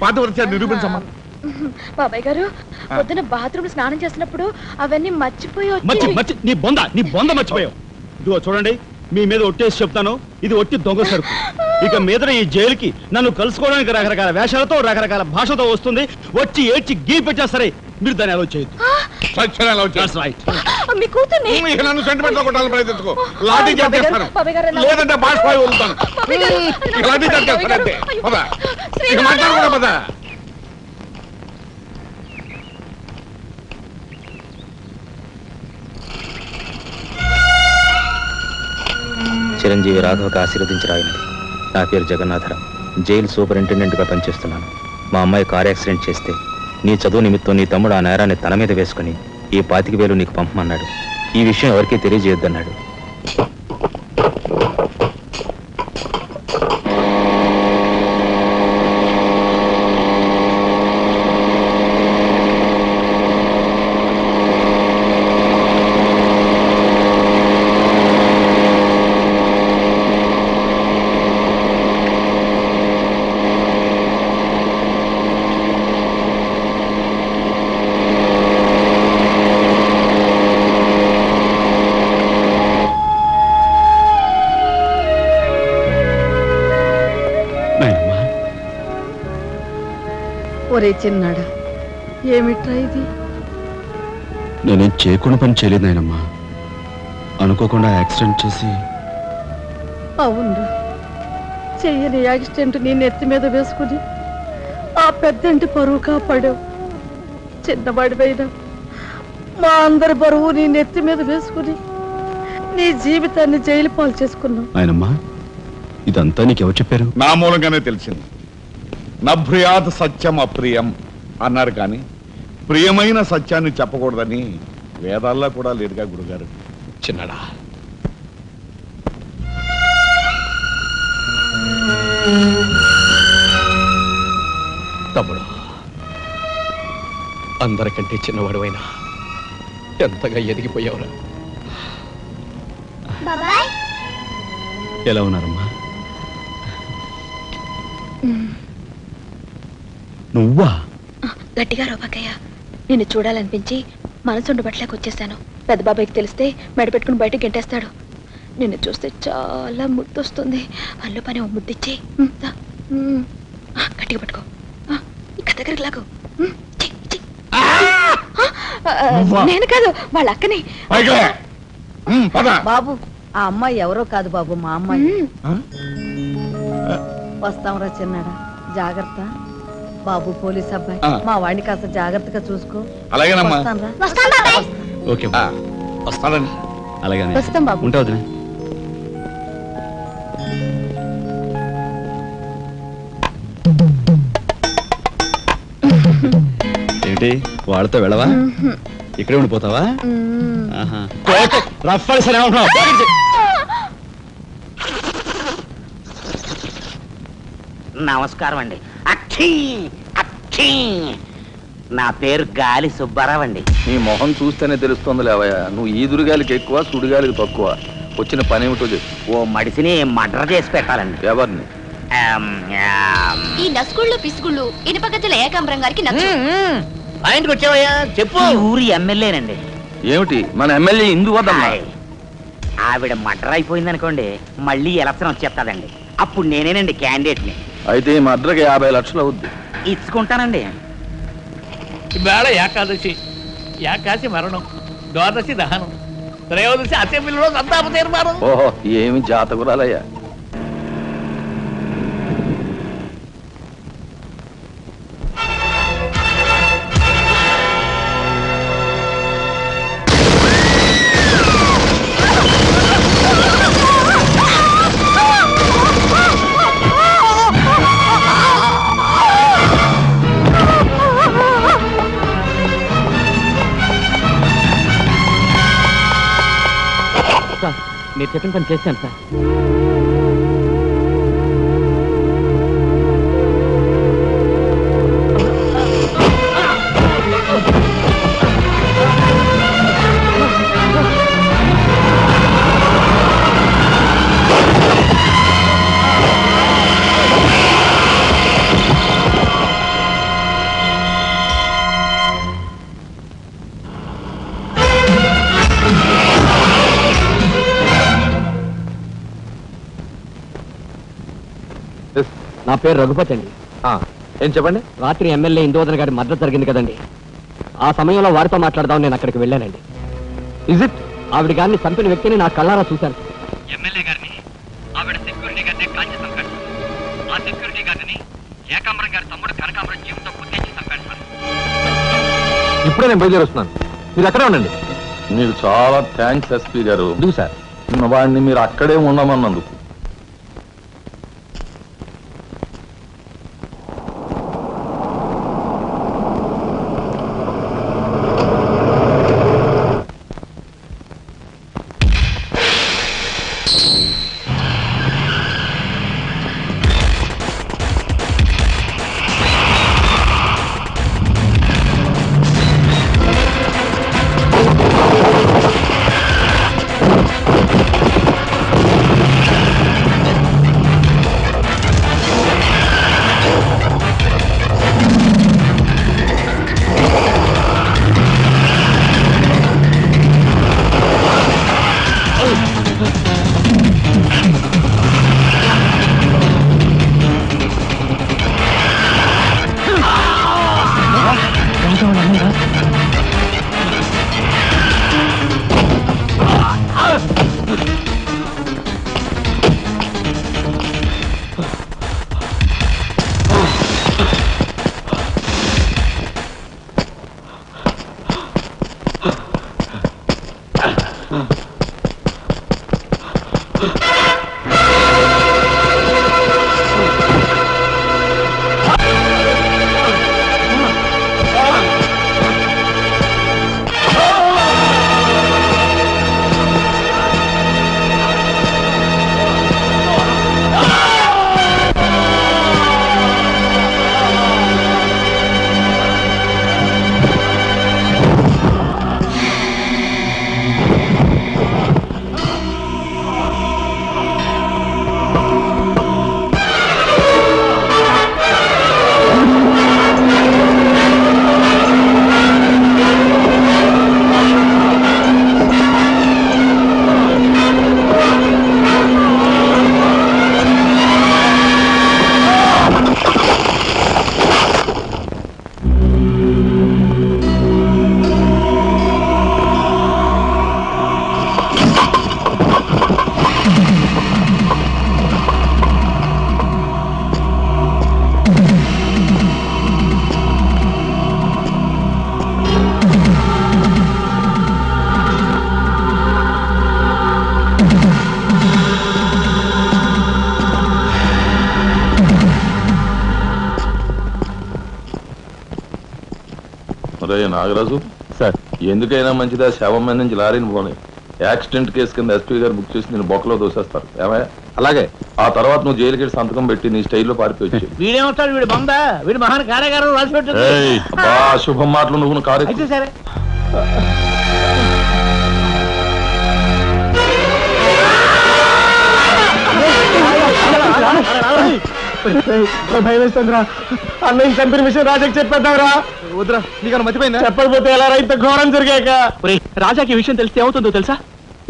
పాతివ్రత్యాన్ని నిరూపించమ్మా. బాబాయ్ గారు పొద్దున బాత్రూమ్ స్నానం చేసినప్పుడు అవన్నీ మర్చిపోయి నీ బొంద మర్చిపోయావు. ఇదిగో చూడండి, మీ మీద ఒట్టేసి చెప్తాను, ఇది ఒట్టి దొంగ సరుకు. ఇక మీద ఈ జైలుకి నన్ను కలుసుకోవడానికి రకరకాల వేషాలతో రకరకాల భాషతో వస్తుంది. వచ్చి ఏడ్చి గీ పెట్టేస్తారే, మీరు దాన్ని అలౌ చేయొద్దు. మీ కూతుర్ని నన్ను సెంటిమెంట్ లో కొట్టాలని ప్రయత్నించుకో. లాఠీ చేస్తాను, లేదంటే బాష్పాయి వదులుతాను. లాఠీ చేస్తానంటే పద, ఇక మాట్లాడకూడదు పద. చిరంజీవి రాఘవకు ఆశీర్వదించి రాయినది. నా పేరు జగన్నాథరావు, జైలు సూపరింటెండెంట్గా పనిచేస్తున్నాను. మా అమ్మాయి కార్ యాక్సిడెంట్ చేస్తే నీ చదువు నిమిత్తం నీ తమ్ముడు ఆ నేరాన్ని తన మీద వేసుకుని ఈ 25,000 నీకు పంపమన్నాడు. ఈ విషయం ఎవరికీ తెలియజేయొద్దన్నాడు. ఒరే చిన్నాడా, ఏమిట్రా ఇది? నేనేం చేయకుండా పని చేయలేదు నాయనమ్మా. అనుకోకుండా యాక్సిడెంట్ చేసి. అవును, చెయ్యని యాక్సిడెంట్ నీ నెత్తి మీద వేసుకుని ఆ పెద్దంటి పరువు కాపాడావు. చిన్నవాడిపైన మా అందరి బరువు నీ నెత్తి మీద వేసుకుని నీ జీవితాన్ని జైలు పాలు చేసుకున్నావు. నాయనమ్మా, ఇదంతా నీకెవరు చెప్పారు? నా మూలంగానే తెలిసింది. నభ్రియాత్ సత్యం అప్రియం అన్నారు, కానీ ప్రియమైన సత్యాన్ని చెప్పకూడదని వేదాల్లో కూడా లేదుగా గురుగారు. చిన్నడా, తమ్ముడు, అందరికంటే చిన్నవాడువైనా ఎంతగా ఎదిగిపోయావురా. ఎలా ఉన్నారమ్మా? నువ్వా? గట్టిగా రోబకయ్య, నిన్ను చూడాలనిపించి మనసు ఉండబట్లేక వచ్చేసాను. పెద్ద బాబాయ్కి తెలిస్తే మెడ పెట్టుకుని బయటకు గెంటేస్తాడు. నిన్ను చూస్తే చాలా ముద్దొస్తుంది. అల్లు పని ఓ ముద్దిచ్చి గట్టిగా పట్టుకో. ఇంకా దగ్గరికి లాగు. నేను కాదు, వాళ్ళ అక్కని. బాబు, ఆ అమ్మాయి ఎవరో కాదు బాబు, మా అమ్మాయి. వస్తాంరా చిన్నాడా, జాగ్రత్త. బాబు పోలీస్ అబ్బాయి, మా వాడిని కాస్త జాగ్రత్తగా చూసుకో. అలాగేనమ్మా. ఓకే, వస్తానండి. అలాగే వస్తాం బాబు. ఉంటావు. ఏంటి వాళ్ళతో వెళ్ళవా? ఇక్కడే ఉండిపోతావా? నమస్కారం అండి. అక్షీ అక్షీ, నా పేరు గాలి సుబ్బారావు అండి. నీ మొహం చూస్తేనే తెలుస్తుంది లేవయ్యా, నువ్వు ఈదురుగాలికి ఎక్కువ సుడిగాలికి తక్కువ. వచ్చిన పని ఏమిటో చెప్పు. ఓ మడిసిని మర్డర్ చేసి పెట్టాలండి. ఎవరిని? ఈ నస్కుళ్ళు పిసుగుళ్ళు ఇనుపగజ్జల ఏకాంబరం గారికి నచ్చు. ఆయనకు వచ్చావయ్యా, చెప్పు. ఊరి ఎమ్మెల్యేనండి. ఏమిటి మన ఎమ్మెల్యే ఇందు వద్దమ్మా? ఆవిడ మర్డర్ అయిపోయింది అనుకోండి, మళ్ళీ ఎలక్షన్ వచ్చేస్తాదండి. అప్పుడు నేనేనండి క్యాండిడేట్ని. అయితే ఈ మద్రకి 50 లక్షలు అవుద్ది. ఇచ్చుకుంటానండి. ఇవాళ ఏకాదశి, ఏకాశి మరణం, ద్వాదశి దహనం, త్రయోదశి అసెంబ్లీలో సంతాప తీర్మానం. ఓహో, ఏమి జాతకురాలయ్యా. మీరు చెప్పిన పని చేశాను సార్. నా పేరు రఘుపతి అండి. ఏం చెప్పండి. రాత్రి ఎమ్మెల్యే ఇందోదర్ గారి మద్దతు జరిగింది కదండి, ఆ సమయంలో వారితో మాట్లాడదాం నేను అక్కడికి వెళ్ళానండి. Is it? ఆవిడ గారిని చంపిన వ్యక్తిని నా కళ్ళారా చూశాను. ఎమ్మెల్యే గారిని ఆవిడ సెక్యూరిటీ గారిని కాల్చి చంపాడు. ఆ సెక్యూరిటీ గారిని ఏకాంబరం గారి తమ్ముడు కనకాంబరం జీవితం గుర్తించి చంపాడు సార్. ఇప్పుడే నేను బయలుదేరుస్తున్నాను, మీరు అక్కడే ఉండండి. మీకు చాలా థ్యాంక్స్ ఎస్పీ గారు. ఎందుకు సార్? వాడిని మీరు అక్కడే ఉండమన్నందుకు. నాగరాజు సార్, ఎందుకైనా మంచిదా శవం మీద నుంచి లారీని పోనీ. యాక్సిడెంట్ కేసు కింద ఎస్పీ గారు బుక్ చేసి నేను బొక్కలో దోసేస్తారు. ఏమయ్యా? అలాగే. ఆ తర్వాత నువ్వు జైలుకి వెళ్ళి సంతకం పెట్టి నీ స్టైల్లో పారిపోయి. వీడేమవుతాడు? వీడు బొందా? వీడు మహాన్ కార్యగారం రాసి పెట్టు. శుభం మాటలు నువ్వు కారు. అయితే సరే. భయం వేస్తుందిరా. అన్నయ్య చంపిన విషయం రాజాకి చెప్పేద్దాంరా. వద్దురా, నీకన్నా మర్చిపోయిందా? చెప్పకపోతే ఎలా ఇంత ఘోరం జరిగాక. రాజాకి ఈ విషయం తెలిస్తే ఏమవుతుందో తెలుసా?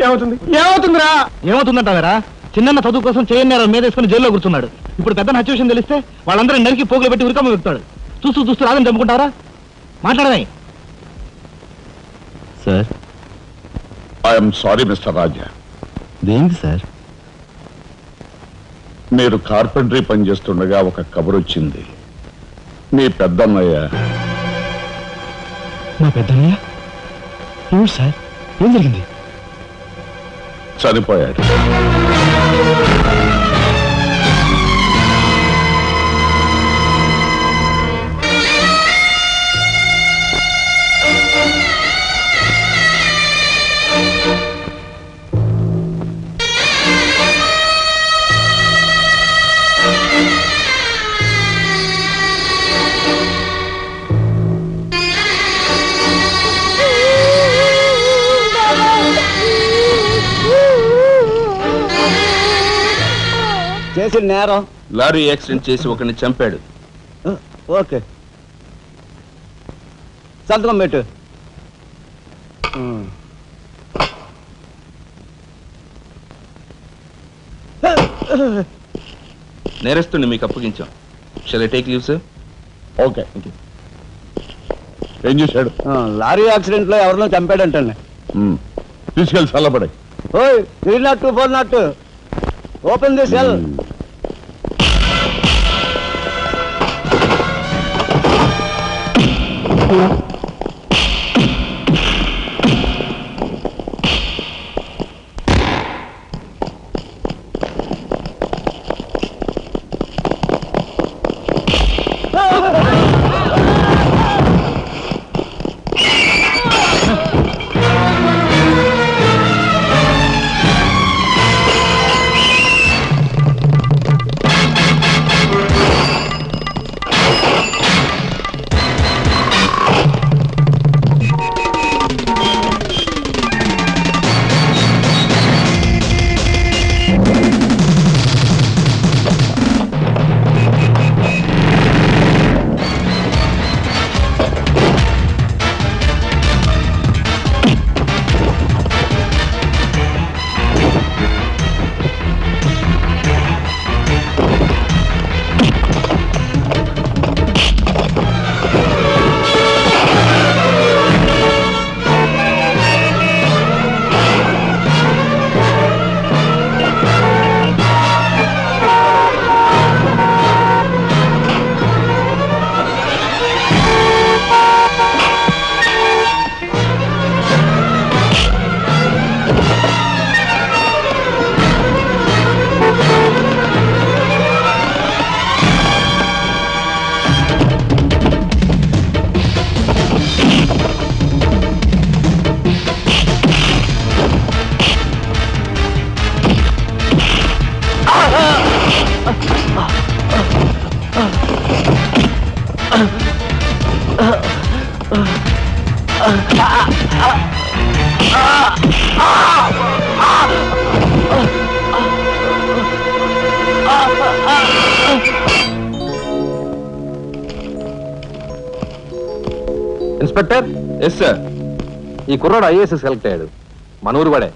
ఏమవుతుందిరా? ఏమవుతుందంటారా? చిన్న చదువు కోసం చేయన్నారు మీద వేసుకుని జైల్లో కూర్చున్నాడు. ఇప్పుడు పెద్ద హత్య విషయం తెలిస్తే వాళ్ళందరూ నరికి పోగులు పెట్టి ఉరికమ్మ పెడతాడు. చూస్తూ రాదని చంపుకుంటారా? మాట్లాడమే. సార్, ఐఎమ్ సారీ మిస్టర్ రాజా. దేనికి సార్? మీరు కార్పెంటరీ పని చేస్తుండగా ఒక కబురు వచ్చింది. మీ పెద్దన్నయ్య. మా పెద్దన్నయ్య? ఏమిటి సార్, ఏం జరిగింది? చనిపోయాడు. చేసిన నేరం లారీ యాక్సిడెంట్ చేసి ఒకరిని చంపాడు. ఓకే, సంతకం పెట్టు. నేరస్తుని మీకు అప్పగించాం. Shall I take leave sir? Okay. ఏం చేశాడు? లారీ యాక్సిడెంట్ లో ఎవరినో చంపాడంటండి. తీసుకెళ్ళి చల్లబడే. ఓయ్ 302 402 open the cell. Inspector. Yes sir. ఈ కుర్రాడు ఐఏఎస్ సెలెక్ట్ అయ్యాడు. మన ఊరు వాడే.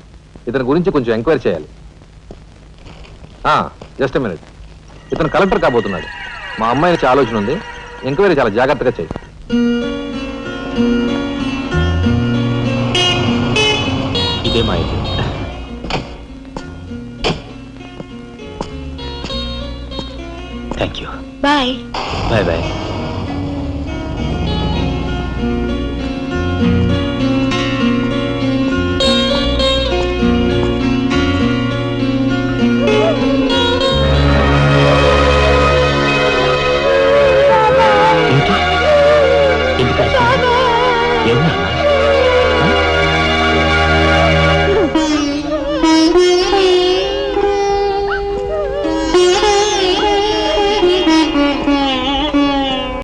ఇతని గురించి కొంచెం ఎంక్వైరీ చేయాలి. Just a minute. ఇతను కలెక్టర్ కాబోతున్నాడు. మా అమ్మాయి నుంచి ఆలోచన ఉంది. ఎంక్వైరీ చాలా జాగ్రత్తగా చేయి. ఇదే మా ఇంటి. Thank you. Bye. Bye bye. ఏమన్నా